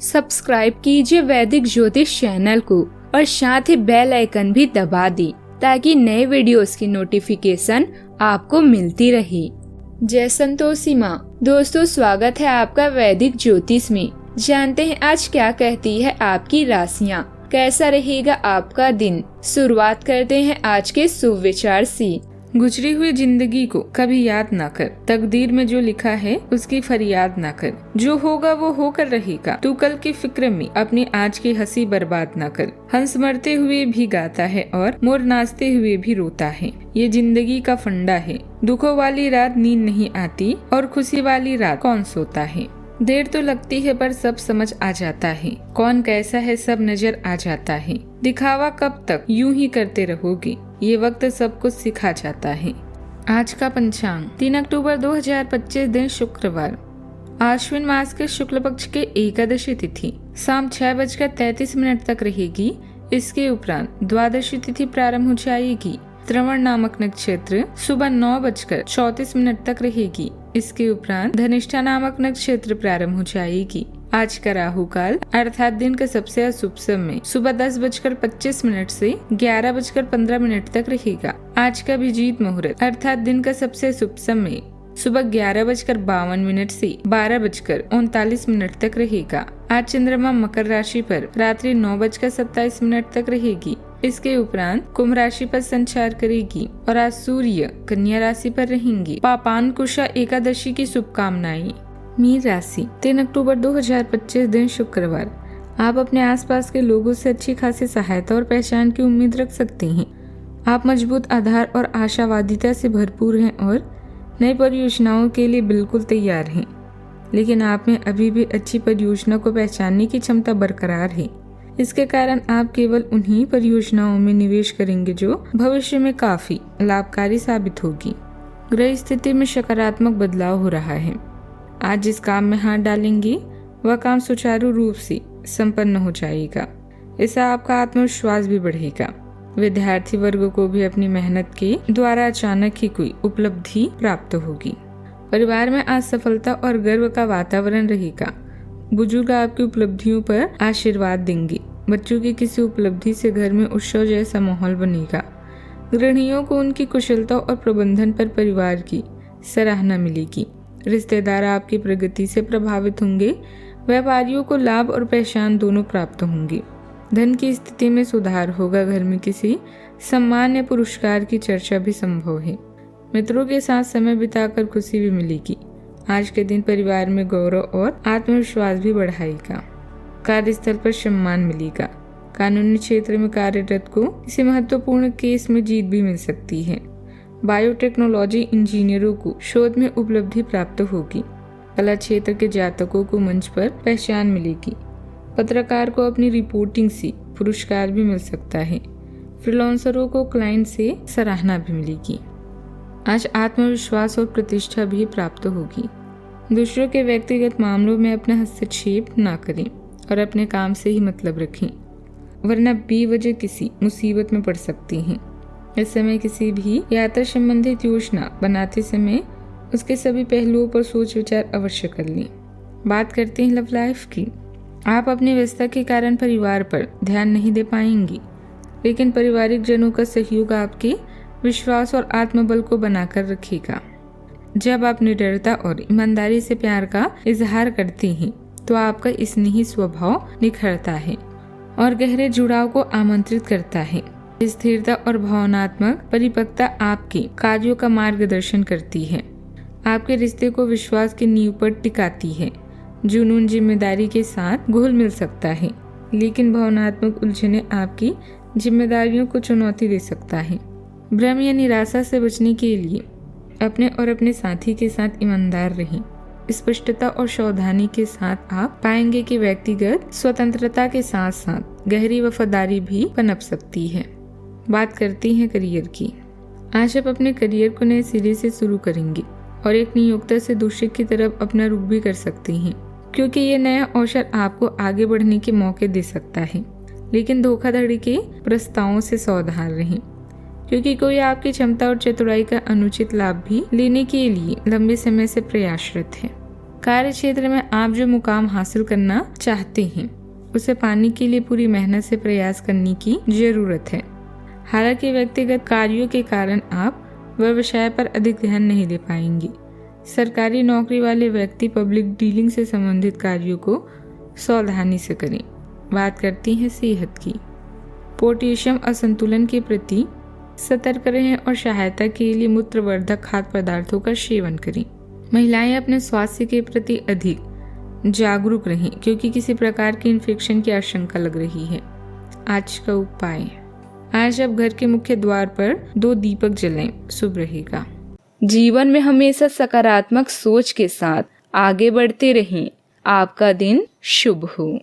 Subscribe कीजिए वैदिक ज्योतिष चैनल को और साथ ही बेल आइकन भी दबा दी ताकि नए वीडियोस की नोटिफिकेशन आपको मिलती रहे। जय संतोषी माँ। दोस्तों, स्वागत है आपका वैदिक ज्योतिष में। जानते हैं आज क्या कहती है आपकी राशियाँ, कैसा रहेगा आपका दिन। शुरुआत करते हैं आज के शुभ विचार से। गुजरी हुई जिंदगी को कभी याद ना कर, तकदीर में जो लिखा है उसकी फरियाद ना कर। जो होगा वो होकर रहेगा, तू कल की फिक्र में अपनी आज की हंसी बर्बाद ना कर। हंस मरते हुए भी गाता है और मोर नाचते हुए भी रोता है, ये जिंदगी का फंडा है। दुखों वाली रात नींद नहीं आती और खुशी वाली रात कौन सोता है। देर तो लगती है पर सब समझ आ जाता है, कौन कैसा है सब नजर आ जाता है। दिखावा कब तक यूं ही करते रहोगे, ये वक्त सब कुछ सिखा जाता है। आज का पंचांग 3 अक्टूबर 2025 दिन शुक्रवार। आश्विन मास के शुक्ल पक्ष के एकादशी तिथि शाम 6:33 तक रहेगी। इसके उपरांत द्वादशी तिथि प्रारंभ हो जाएगी। श्रवण नामक नक्षत्र सुबह 9:34 तक रहेगी। इसके उपरांत धनिष्ठा नामक नक्षत्र प्रारंभ हो जाएगी। आज का राहु काल अर्थात दिन का सबसे अशुभ समय सुबह 10:25 से 11:15 तक रहेगा। आज का अभिजीत मुहूर्त अर्थात दिन का सबसे शुभ समय सुबह 11:52 से 12:39 तक रहेगा। आज चंद्रमा मकर राशि पर रात्रि 9:27 तक रहेगी। इसके उपरांत कुंभ राशि पर संचार करेगी और आज सूर्य कन्या राशि पर रहेंगी। पापान कुशा एकादशी की शुभकामनाएं। मीन राशि 3 अक्टूबर 2025 दिन शुक्रवार। आप अपने आसपास के लोगों से अच्छी खासी सहायता और पहचान की उम्मीद रख सकते हैं। आप मजबूत आधार और आशावादिता से भरपूर हैं और नई परियोजनाओं के लिए बिल्कुल तैयार हैं। लेकिन आप में अभी भी अच्छी परियोजना को पहचानने की क्षमता बरकरार है। इसके कारण आप केवल उन्हीं परियोजनाओं में निवेश करेंगे जो भविष्य में काफी लाभकारी साबित होगी। ग्रह स्थिति में सकारात्मक बदलाव हो रहा है। आज जिस काम में हाथ डालेंगे वह काम सुचारू रूप से संपन्न हो जाएगा। इससे आपका आत्मविश्वास भी बढ़ेगा। विद्यार्थी वर्ग को भी अपनी मेहनत के द्वारा अचानक ही कोई उपलब्धि प्राप्त होगी। परिवार में आज सफलता और गर्व का वातावरण रहेगा। बुजुर्ग आपकी उपलब्धियों पर आशीर्वाद देंगे। बच्चों की किसी उपलब्धि से घर में उत्सव जैसा माहौल बनेगा। गृहिणियों को उनकी कुशलता और प्रबंधन पर परिवार की सराहना मिलेगी। रिश्तेदार आपकी प्रगति से प्रभावित होंगे। व्यापारियों को लाभ और पहचान दोनों प्राप्त होंगे। धन की स्थिति में सुधार होगा। घर में किसी सम्मान या पुरस्कार की चर्चा भी संभव है। मित्रों के साथ समय बिताकर खुशी भी मिलेगी। आज के दिन परिवार में गौरव और आत्मविश्वास भी बढ़ाएगा। कार्यस्थल पर सम्मान मिलेगा। कानूनी क्षेत्र में कार्यरत को किसी महत्वपूर्ण केस में जीत भी मिल सकती है। बायोटेक्नोलॉजी इंजीनियरों को शोध में उपलब्धि प्राप्त होगी। कला क्षेत्र के जातकों को मंच पर पहचान मिलेगी। पत्रकार को अपनी रिपोर्टिंग से पुरस्कार भी मिल सकता है। फ्रीलांसरों को क्लाइंट से सराहना भी मिलेगी। आज आत्मविश्वास और प्रतिष्ठा भी प्राप्त होगी। दूसरों के व्यक्तिगत मामलों में अपना हस्तक्षेप न करें और अपने काम से ही मतलब रखें, वरना बेवजह किसी मुसीबत में पड़ सकती हैं। इस समय किसी भी यात्रा संबंधित योजना बनाते समय उसके सभी पहलुओं पर सोच विचार अवश्य कर लें। बात करते हैं लव लाइफ की। आप अपनी व्यस्तता के कारण परिवार पर ध्यान नहीं दे पाएंगी, लेकिन पारिवारिक जनों का सहयोग आपके विश्वास और आत्मबल को बनाकर रखेगा। जब आप निडरता और ईमानदारी से प्यार का इजहार करते हैं तो आपका स्नेही स्वभाव निखरता है और गहरे जुड़ाव को आमंत्रित करता है। स्थिरता और भावनात्मक परिपक्वता आपके कार्यों का मार्गदर्शन करती है। आपके रिश्ते को विश्वास की नींव पर टिकाती है। जुनून जिम्मेदारी के साथ घुल मिल सकता है, लेकिन भावनात्मक उलझने आपकी जिम्मेदारियों को चुनौती दे सकता है। भ्रम या निराशा से बचने के लिए अपने और अपने साथी के साथ ईमानदार रहें। स्पष्टता और सावधानी के साथ आप पाएंगे कि व्यक्तिगत स्वतंत्रता के साथ साथ गहरी वफादारी भी पनप सकती है। बात करते हैं करियर की। आज आप अपने करियर को नए सिरे से शुरू करेंगे और एक नियोक्ता से दूसरे की तरफ अपना रुख भी कर सकते हैं, क्योंकि ये नया अवसर आपको आगे बढ़ने के मौके दे सकता है। लेकिन धोखाधड़ी के प्रस्तावों से सावधान रहें, क्योंकि कोई आपकी क्षमता और चतुराई का अनुचित लाभ भी लेने के लिए लंबे समय से प्रयासरत है। कार्य क्षेत्र में आप जो मुकाम हासिल करना चाहते हैं उसे पाने के लिए पूरी मेहनत से प्रयास करने की जरूरत है। हालांकि व्यक्तिगत कार्यों के कारण आप व्यवसाय पर अधिक ध्यान नहीं दे पाएंगे। सरकारी नौकरी वाले व्यक्ति पब्लिक डीलिंग से संबंधित कार्यों को सावधानी से करें। बात करती हैं सेहत की। पोटेशियम असंतुलन के प्रति सतर्क रहें और सहायता के लिए मूत्रवर्धक खाद्य पदार्थों का सेवन करें। महिलाएं अपने स्वास्थ्य के प्रति अधिक जागरूक रहें क्योंकि किसी प्रकार के इन्फेक्शन की आशंका लग रही है। आज का उपाय, आज आप घर के मुख्य द्वार पर 2 दीपक जलाएं, शुभ रहेगा। जीवन में हमेशा सकारात्मक सोच के साथ आगे बढ़ते रहें। आपका दिन शुभ हो।